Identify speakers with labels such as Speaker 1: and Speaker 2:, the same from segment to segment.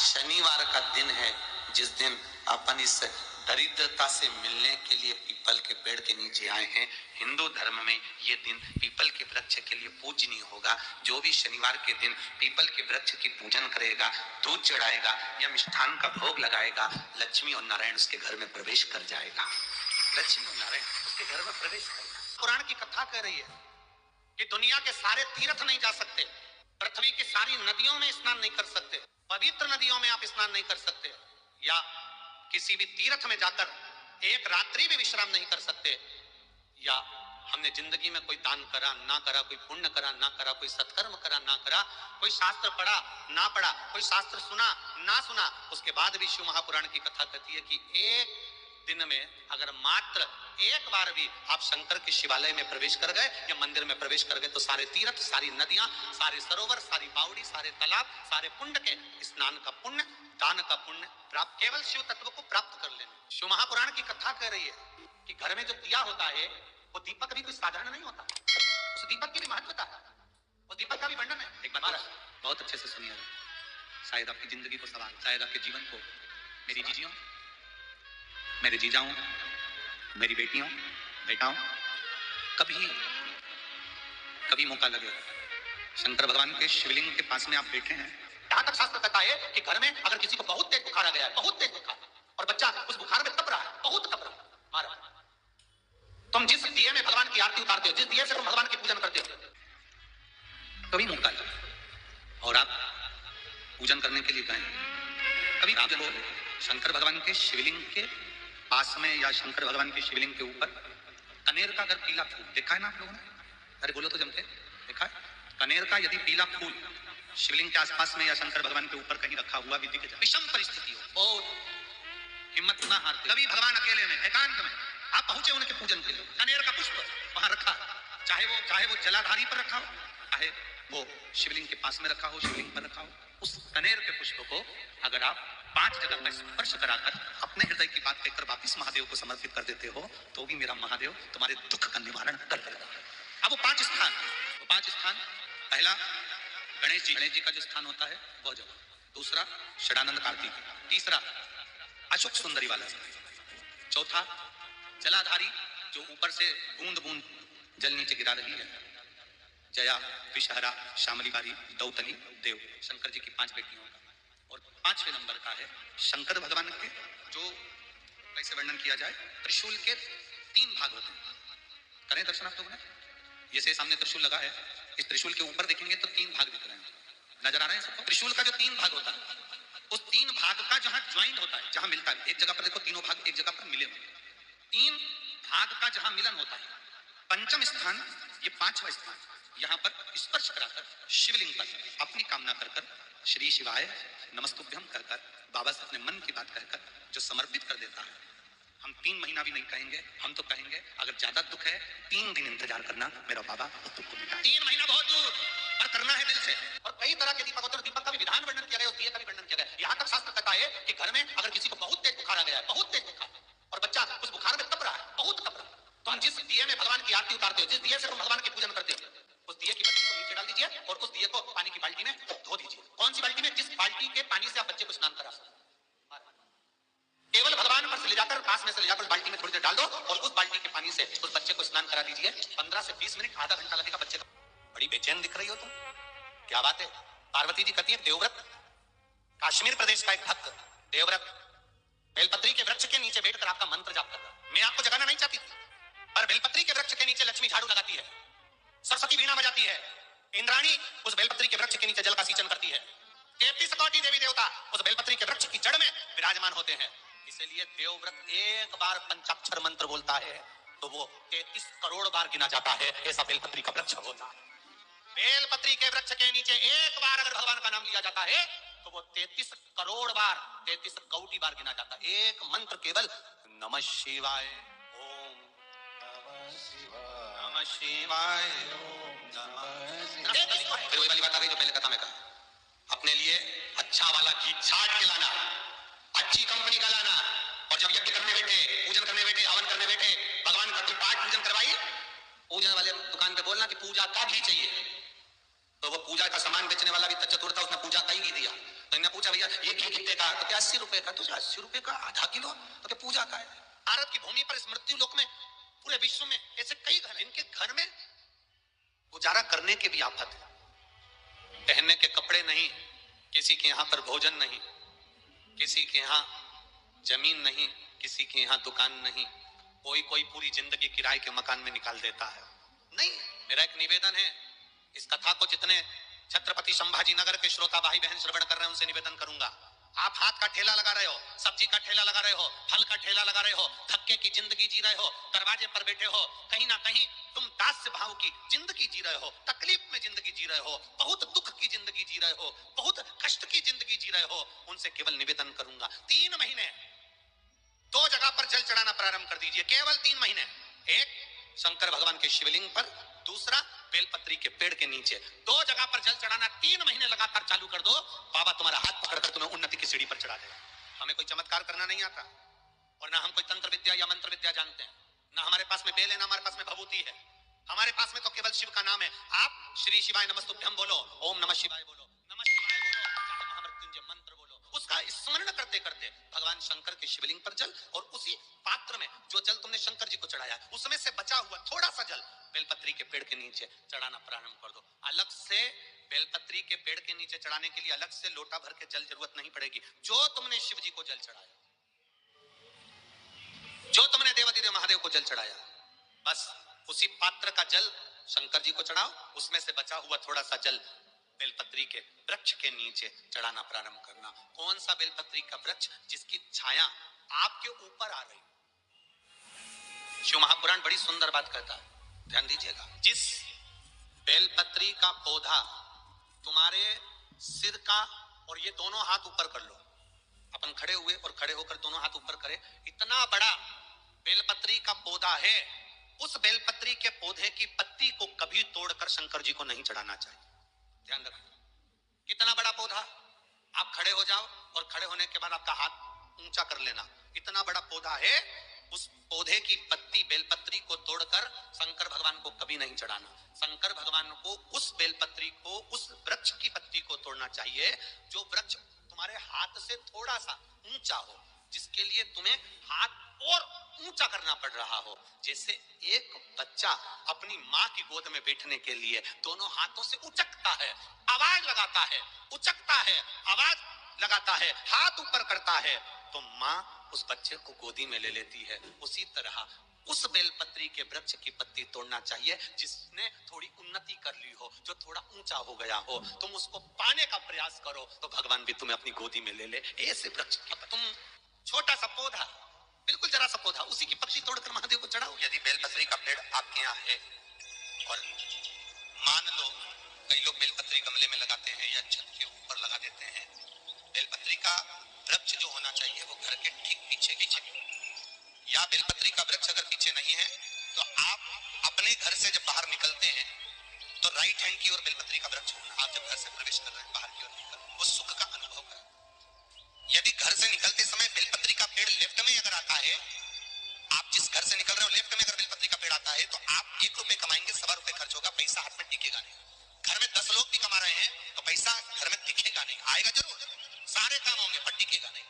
Speaker 1: शनिवार का दिन है जिस दिन अपन इस दरिद्रता से मिलने के लिए पीपल के पेड़ के नीचे आए हैं। हिंदू धर्म में ये दिन पीपल के वृक्ष के लिए पूजनीय होगा। जो भी शनिवार के दिन पीपल के वृक्ष की पूजन करेगा, दूध चढ़ाएगा या मिष्ठान का भोग लगाएगा, लक्ष्मी और नारायण उसके घर में प्रवेश कर जाएगा। लक्ष्मी और नारायण उसके घर में प्रवेश करेगा। पुराण की कथा कह रही है कि दुनिया के सारे तीर्थ नहीं जा सकते, पृथ्वी की सारी नदियों में स्नान नहीं कर सकते, पवित्र नदियों में आप स्नान नहीं कर सकते, या किसी भी तीर्थ में जाकर एक रात्रि भी विश्राम नहीं कर सकते, या हमने जिंदगी में कोई दान करा ना करा, कोई पुण्य करा ना करा, कोई सत्कर्म करा ना करा, कोई शास्त्र पढ़ा ना पढ़ा, कोई शास्त्र सुना ना सुना, उसके बाद भी शिव महापुराण की कथा कहती है कि एक दिन में अगर मात्र एक बार भी आप शंकर के शिवालय में प्रवेश कर गए या मंदिर में प्रवेश कर गए तो सारे तीर्थ, सारी नदियां, सारे सरोवर, सारी बावड़ी, सारे तालाब, सारे कुंड के स्नान का पुण्य, दान का पुण्य प्राप्त, केवल शिव तत्व को प्राप्त कर लेना। शिव महापुराण की कथा कह रही है कि घर में जो दिया होता है वो दीपक भी कोई साधारण नहीं होता, उस दीपक की भी महत्वता है, वो दीपक का भी वर्णन है। एक बात बहुत अच्छे से सुनिए, शायद आपकी जिंदगी को सवाल, शायद आपके जीवन को, मेरी जीजियों, मेरे जीजाओं, मेरी बेटियों, बेटाओं, कभी मौका लगे शंकर भगवान के शिवलिंग के पास में आप बैठे हैं। यहां तक शास्त्र कहता है कि घर में अगर किसी को बहुत तेज बुखार आ गया है, बहुत तेज बुखार, और बच्चा उस बुखार में तप रहा है, बहुत तप रहा है, मारा, तुम जिस दिए में भगवान की आरती उतारते हो, जिस दिए से तुम भगवान की पूजन करते हो, कभी मौका लगे और आप पूजन करने के लिए गए, कभी आप जब शंकर भगवान के शिवलिंग के पास में या शंकर भगवान के शिवलिंग के ऊपर कनेर का अगर पीला फूल देखा है ना आप लोगों ने, अरे बोलो तो जमते, देखा है? कनेर का यदि पीला फूल शिवलिंग के आसपास में या शंकर भगवान के ऊपर कहीं रखा हुआ भी दिखे, विषम परिस्थिति हो और हिम्मत ना हारते, कभी भगवान अकेले में एकांत में आप पहुंचे उनके पूजन के लिए, कनेर का पुष्प वहां रखा, चाहे वो जलाधारी पर रखा हो, चाहे वो शिवलिंग के पास में रखा हो, शिवलिंग पर रखा हो, उस कनेर के पुष्प को अगर आप 5 जगह पर स्पर्श कराकर अपने हृदय की बात कहकर वापिस महादेव को समर्पित कर देते हो तो भी मेरा महादेव तुम्हारे दुख का निवारण कर देगा। अब वो 5 स्थान, पहला गणेश जी का जो स्थान होता है वो जगह, दूसरा षडानंद कार्तिक, तीसरा अशोक सुंदरी वाला, चौथा जलाधारी जो ऊपर से बूंद बूंद जल नीचे गिरा रही है, जया, विषहरा, शामलीबारी, दौतली, देव, शंकर जी की 5 बेटियों का, और 5वें नंबर का है शंकर भगवान के जो कैसे वर्णन किया जाए, त्रिशूल के 3 भाग होते हैं। करें दर्शन आप लोगों ने, ये से सामने त्रिशूल लगा है, इस त्रिशूल के ऊपर देखेंगे तो 3 भाग दिख रहे हैं, नजर आ रहे हैं सबको? त्रिशूल का जो 3 भाग होता है, उस 3 भाग का जहां ज्वाइंट होता है, जहां मिलता है, एक जगह पर देखो तीनों भाग एक जगह पर मिले हुए, 3 भाग का जहां मिलन होता है, पंचम स्थान, ये 5वां स्थान, यहाँ पर स्पर्श कराकर शिवलिंग पर अपनी कामना कर श्री शिवाय नमस्तुभ्यम कर बाबा से अपने मन की बात कहकर जो समर्पित कर देता है, हम 3 महीना भी नहीं कहेंगे, हम तो कहेंगे अगर ज्यादा दुख है 3 दिन इंतजार करना मेरा बाबा उस दुख को मिटा। 3 महीना बहुत दूर पर करना है दिल से। और कई तरह के दीपक होते हैं, दीपक का भी विधान वर्णन किया गया, दिए का भी वर्णन किया गया। यहाँ तक शास्त्र कहता है कि घर में अगर किसी को बहुत तेज बुखार आ गया है, बहुत तेज बुखार, और बच्चा उस बुखार में तप रहा है, बहुत तप रहा है, तो हम जिस दिए में भगवान की आरती उतारते हो, जिस दिए से तुम भगवान की पूजन करते हो, उस दिए की बत्ती को नीचे डाल दीजिए और उस दिए को पानी की बाल्टी में धो दीजिए। कौन सी बाल्टी में? जिस बाल्टी के पानी से आप बच्चे को स्नान करा सकते, केवल भगवान पर से ले जाकर, पास में से ले जाकर बाल्टी में थोड़ी देर डाल दो और उस बाल्टी के पानी से उस बच्चे को स्नान करा दीजिए। 15 से 20 मिनट, आधा घंटा लगेगा बच्चे का। बड़ी बेचैन दिख रही हो तुम, क्या बात है? पार्वती जी कहती है, देवव्रत, कश्मीर प्रदेश का एक भक्त देवव्रत बेलपत्री के वृक्ष के नीचे बैठकर आपका मंत्र जाप कर रहा। मैं आपको जगाना नहीं चाहती थी, पर बेलपत्री के वृक्ष के नीचे लक्ष्मी झाड़ू लगाती है, सरस्वती वीणा बजाती है, इंद्राणी उस बेलपत्री के वृक्ष के नीचे जल का सिंचन करती है, 33 कोटि देवी देवता उस बेलपत्री के वृक्ष की जड़ में विराजमान होते हैं। इसलिए देवव्रत एक बार पंचाक्षर मंत्र बोलता है तो वो 33 करोड़ बार गिना जाता है, ऐसा बेलपत्री का वृक्ष होता है। बेलपत्री के वृक्ष के नीचे एक बार अगर भगवान का नाम लिया जाता है तो वो 33 करोड़ बार, 33 कोटि बार गिना जाता है। एक मंत्र केवल नमः शिवाय, ओम नमः शिवाय, फिर वही वाली बात आ गई जो पहले कथा में कहा, अपने लिए अच्छा वाला घी छाट के लाना, अच्छी कंपनी का लाना, और जब यज्ञ करने बैठे, पूजन करने बैठे, हवन करने बैठे, भगवान का पाठ पूजन करवाइए, पूजन वाले दुकान पे बोलना कि पूजा का घी चाहिए, तो वो पूजा का सामान बेचने वाला भी चतुर था, उसने पूजा का ही घी दिया। तो इन्हें पूछा भैया ये घी कितने का? तो क्या 80 रुपए का? तो 80 रुपए का आधा किलो? तो क्या पूजा का है? भारत की भूमि पर इस मृत्यु लोक में पूरे विश्व में ऐसे कई घर हैं जिनके घर में गुजारा करने के भी आफत है, पहनने के कपड़े नहीं, किसी के यहाँ पर भोजन नहीं, किसी के यहाँ जमीन नहीं, किसी के यहाँ दुकान नहीं, कोई पूरी जिंदगी किराए के मकान में निकाल देता है। नहीं, मेरा एक निवेदन है, इस कथा को जितने छत्रपति संभाजी नगर के श्रोता भाई बहन श्रवण कर रहे हैं उनसे निवेदन करूंगा, आप हाथ का ठेला लगा रहे हो, सब्जी का ठेला लगा रहे हो, फल का ठेला लगा रहे हो, धक्के की जिंदगी जी रहे हो, दरवाजे पर बैठे हो, कहीं ना कहीं तुम दास्य भाव की जिंदगी जी रहे हो, तकलीफ में जिंदगी जी रहे हो, बहुत दुख की जिंदगी जी रहे हो, बहुत कष्ट की जिंदगी जी रहे हो, उनसे केवल निवेदन करूंगा 3 महीने 2 जगह पर जल चढ़ाना प्रारंभ कर दीजिए, केवल 3 महीने। एक शंकर भगवान के शिवलिंग पर, दूसरा बेलपत्री के पेड़ के नीचे, 2 जगह पर जल चढ़ाना 3 महीने लगातार चालू कर दो, बाबा तुम्हारा हाथ पकड़कर तुम्हें उन्नति की सीढ़ी पर चढ़ा देगा। हमें कोई चमत्कार करना नहीं आता और ना हम कोई तंत्र विद्या या मंत्र विद्या जानते हैं, ना हमारे पास में बेल है, ना हमारे पास में भभूति है, हमारे पास में तो केवल शिव का नाम है। आप श्री शिवाय नमस्तुभ्यम बोलो, ओम नमः शिवाय बोलो, नमः शिवाय बोलो, चाहे महामृत्युंजय मंत्र बोलो, उसका स्मरण करते करते भगवान शंकर के शिवलिंग पर जल और उसी पात्र में जो जल तुमने शंकर जी को चढ़ाया उसमें से बचा हुआ थोड़ा सा जल बेलपत्री के पेड़ के नीचे चढ़ाना प्रारंभ कर दो। अलग से बेलपत्री के पेड़ के नीचे चढ़ाने के लिए अलग से लोटा भर के जल जरूरत नहीं पड़ेगी। जो तुमने शिव जी को जल चढ़ाया, जो तुमने देवादिदेव महादेव को जल चढ़ाया, बस उसी पात्र का जल शंकर जी को चढ़ाओ, उसमें से बचा हुआ थोड़ा सा जल बेलपत्री के वृक्ष के नीचे चढ़ाना प्रारंभ करना। कौन सा बेलपत्री का वृक्ष? जिसकी छाया आपके ऊपर आ रही। शिव महापुराण बड़ी सुंदर बात कहता है, ध्यान दीजिएगा। जिस बेलपत्री का पौधा तुम्हारे सिर का, और ये दोनों हाथ ऊपर कर लो, अपन खड़े हुए और खड़े होकर दोनों हाथ ऊपर करें, इतना बड़ा बेलपत्री का पौधा है, उस बेलपत्री के पौधे की पत्ती को कभी तोड़कर शंकर जी को नहीं चढ़ाना चाहिए। ध्यान रखना, कितना बड़ा पौधा। आप खड़े हो जाओ और खड़े होने के बाद आपका हाथ ऊंचा कर लेना, इतना बड़ा पौधा है, उस पौधे की पत्ती बेलपत्री को तोड़कर शंकर भगवान को कभी नहीं चढ़ाना। शंकर भगवान को उस बेलपत्री को, उस वृक्ष की पत्ती को तोड़ना चाहिए जो वृक्ष तुम्हारे हाथ से थोड़ा सा ऊंचा हो, जिसके लिए तुम्हें हाथ और ऊंचा करना पड़ रहा हो। जैसे एक बच्चा अपनी माँ की गोद में बैठने के लिए दोनों हाथों से उचकता है, आवाज लगाता है, उचकता है, आवाज लगाता है, हाथ ऊपर करता है, तो माँ उस बच्चे को गोदी में ले लेती है। उसी तरह उस बेलपत्री के वृक्ष की पत्ती तोड़ना चाहिए जिसने थोड़ी उन्नति कर ली हो, जो थोड़ा ऊंचा हो गया हो, तुम उसको पाने का प्रयास करो तो भगवान भी तुम्हें अपनी गोदी में ले ले। ऐसे वृक्ष की तुम छोटा सा पौधा, बिल्कुल जरा सा पौधा, उसी की पत्ती तोड़कर महादेव को चढ़ाओ। यदि बेलपत्री का पेड़ आपके यहाँ है और मान लो कई लोग बेलपत्री गमले में लगाते हैं या छत के ऊपर लगा देते हैं, बेलपत्री का वृक्ष जो होना चाहिए वो घर के ठीक पीछे की छत, या बेलपत्री का वृक्ष अगर पीछे नहीं है तो आप अपने घर से जब बाहर निकलते हैं तो राइट हैंड की ओर बेलपत्री का वृक्ष होना। आप जब घर से प्रवेश कर रहे हैं बाहर की ओर निकल, वो सुख का अनुभव करें। यदि घर से निकलते समय बेलपत्री का पेड़ लेफ्ट में अगर आता है, आप जिस घर से निकल रहे हो लेफ्ट में अगर बेलपत्री का पेड़ आता है तो आप 1 रुपए कमाएंगे, 1.25 रुपए खर्च होगा, पैसा हाथ में टिकेगा नहीं। घर में 10 लोग भी कमा रहे हैं तो पैसा घर में दिखेगा नहीं, आएगा जरूर, सारे काम होंगे पर टिकेगा नहीं।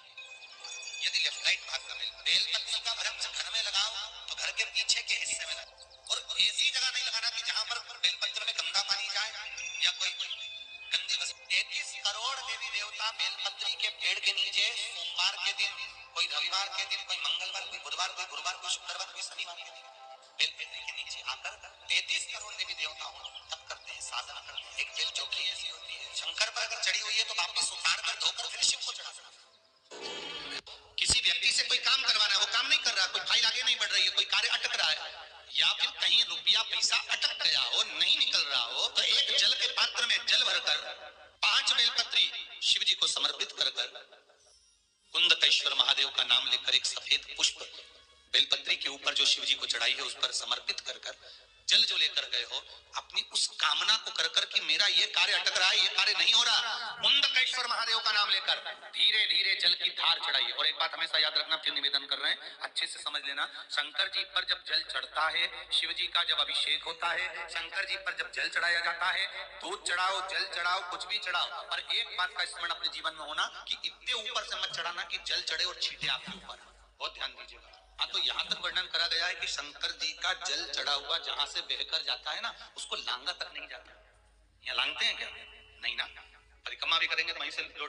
Speaker 1: यदि लेफ्ट राइट भाग का बेलपत्री का वृक्ष घर में लगाओ तो घर के पीछे के हिस्से में लगाओ, और ऐसी जगह नहीं लगाना कि जहां पर बेलपत्र में गंदा पानी जाए या कोई गंदी वस्तु। 33 करोड़ देवी देवता बेलपत्री के पेड़ के नीचे सोमवार के दिन, कोई रविवार के दिन, कोई मंगलवार, कोई बुधवार, कोई गुरुवार, कोई शुक्रवार, कोई शनिवार के दिन बेलपत्री के नीचे आकर 33 करोड़ देवी देवता तप करते हैं, साधना करते हैं। एक बेल चौकी ऐसी होती है, शंकर पर अगर चढ़ी हुई है तो वापस उतार कर धोकर फिर शिव को चढ़ा सकते। किसी व्यक्ति से कोई काम करवाना है, वो काम नहीं कर रहा, कोई फाइल आगे नहीं बढ़ रही है, कोई कार्य अटक रहा है, या फिर कहीं रुपया पैसा अटक गया हो, नहीं निकल रहा हो, तो एक जल के पात्र में जल भरकर 5 बेलपत्री शिव जी को समर्पित कर कुंदकेश्वर महादेव का नाम लेकर एक सफेद पुष्प बेलपत्री के ऊपर जो शिव जी को चढ़ाई है उस पर समर्पित कर जल जो लेकर गए हो, अपनी उस कामना को कर कि मेरा ये कार्य अटक रहा है, ये कार्य नहीं हो रहा, कुंदकेश्वर महादेव का नाम लेकर धीरे धीरे जल की धार चढ़ाइए। और एक बात हमेशा याद रखना, फिर निवेदन कर रहे हैं, अच्छे से समझ लेना। शंकर जी पर जब जल चढ़ता है, शिव जी का जब अभिषेक होता है, शंकर जी पर जब जल चढ़ाया जाता है, दूध चढ़ाओ, जल चढ़ाओ, कुछ भी चढ़ाओ, पर एक बात का स्मरण अपने जीवन में होना कि इतने ऊपर से मत चढ़ाना कि जल चढ़े और छीटे आपके ऊपर। बहुत ध्यान दीजिएगा। हाँ, तो यहाँ तक वर्णन करा गया है कि शंकर जी का जल चढ़ा हुआ जहां से बहकर जाता है ना, उसको लांगा तक नहीं जाता। यहाँ लांगते हैं क्या? नहीं ना। परिक्रमा भी करेंगे तो वहीं से लौट